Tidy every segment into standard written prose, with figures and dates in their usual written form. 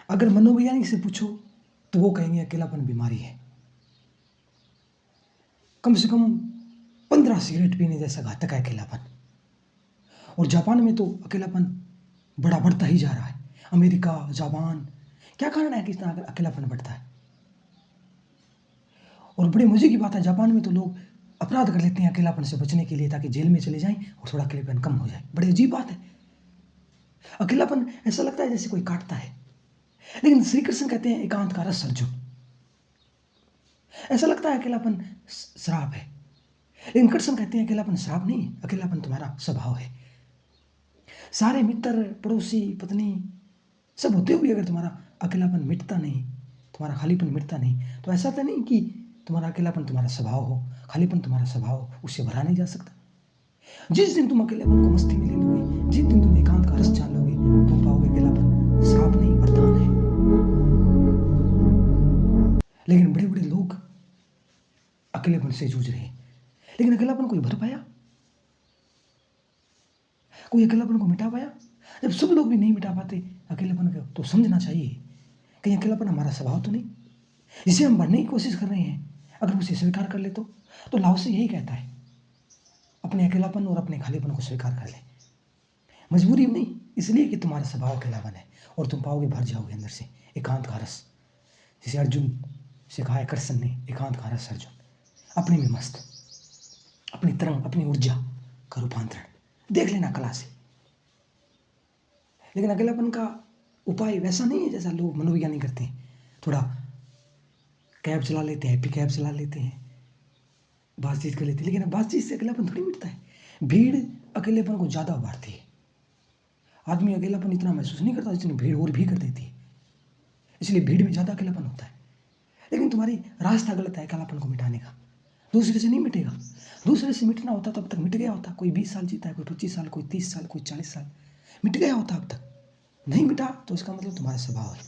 अगर मनोवैज्ञानिक से पूछो तो वो कहेंगे अकेलापन बीमारी है। कम से कम 15 सिगरेट पीने जैसा घातक है अकेलापन। और जापान में तो अकेलापन बड़ा बढ़ता ही जा रहा है। अमेरिका, जापान, क्या कारण है कि इतना अकेलापन बढ़ता है? और बड़े मजे की बात है, जापान में तो लोग अपराध कर लेते हैं अकेलापन से बचने के लिए, ताकि जेल में चले जाएं और थोड़ा अकेलापन कम हो जाए। बड़ी अजीब बात है। अकेलापन ऐसा लगता है जैसे कोई काटता है, लेकिन श्री कृष्ण कहते हैं एकांत का रस अर्जुन। ऐसा लगता है अकेलापन श्राप है, लेकिन कृष्ण कहते हैं अकेलापन श्राप नहीं है, अकेलापन तुम्हारा स्वभाव है। सारे मित्र, पड़ोसी, पत्नी सब होते हुए अगर तुम्हारा अकेलापन मिटता नहीं, तुम्हारा खालीपन मिटता नहीं, तो ऐसा तो नहीं कि तुम्हारा अकेलापन तुम्हारा स्वभाव हो, खालीपन तुम्हारा स्वभाव हो, उससे भरा नहीं जा सकता। जिस दिन तुम अकेलेपन को मस्ती में ले लोगे, जिस दिन तुम एकांत का रस जान लोगे, तुम पाओगे अकेलापन श्राप नहीं वरदान है। लेकिन बड़े बड़े लोग अकेलेपन से जूझ रहे हैं, लेकिन अकेलापन कोई भर पाया? कोई अकेलापन को मिटा पाया? जब सब लोग भी नहीं मिटा पाते अकेलेपन को, तो समझना चाहिए कहीं अकेलापन हमारा स्वभाव तो नहीं, जिसे हम भरने की कोशिश कर रहे हैं। अगर उसे स्वीकार कर ले तो लाओ से यही कहता है, अपने अकेलापन और अपने खालीपन को स्वीकार कर ले। मजबूरी नहीं, इसलिए कि तुम्हारा स्वभाव अकेलापन है, और तुम पाओगे, भर जाओगे अंदर से एकांत का रस, जिसे अर्जुन से कहा है कृष्ण ने, एकांत का रस अर्जुन, अपने में मस्त, अपनी तरंग, अपनी ऊर्जा का रूपांतरण देख लेना कला से। लेकिन अकेलापन का उपाय वैसा नहीं है जैसा लोग मनोविज्ञानी करते हैं। थोड़ा कैब चला लेते हैं, हैप्पी कैब चला लेते हैं, बातचीत कर लेते हैं, लेकिन बातचीत से अकेलापन थोड़ी मिटता है। भीड़ अकेलेपन को ज़्यादा उभारती है। आदमी अकेलापन इतना महसूस नहीं करता जितनी भीड़ और भी कर देती है, इसलिए भीड़ में ज़्यादा अकेलापन होता है। लेकिन तुम्हारी रास्ता गलत है अकेलापन को मिटाने का, दूसरे से नहीं मिटेगा। दूसरे से मिटना होता तो अब तक मिट गया होता। कोई 20 साल जीता है, कोई 25 साल, कोई 30 साल, कोई 40 साल, मिट गया होता। अब तक नहीं मिटा तो इसका मतलब तुम्हारा स्वभाव है।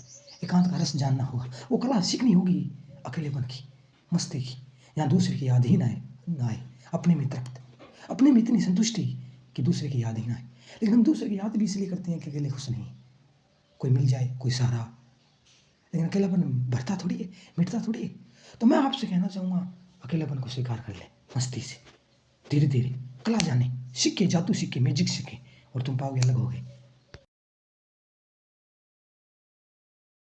एकांत का रस जानना होगा, वो कला सीखनी होगी अकेलेपन की, मस्ती की, यहाँ दूसरे की याद ही ना आए, अपने में तृप्त, अपने में इतनी संतुष्टि कि दूसरे की याद ही ना आए। लेकिन हम दूसरे की याद भी इसलिए करते हैं कि अकेले खुश नहीं, कोई मिल जाए, कोई सहारा। लेकिन अकेलापन भरता थोड़ी है, मिटता थोड़ी है। तो मैं आपसे कहना चाहूँगा, अकेलापन को स्वीकार कर ले मस्ती से, धीरे धीरे कला जाने, सीखे, जादू सीखे, मैजिक सीखे, और तुम पाओगे अलग होगे।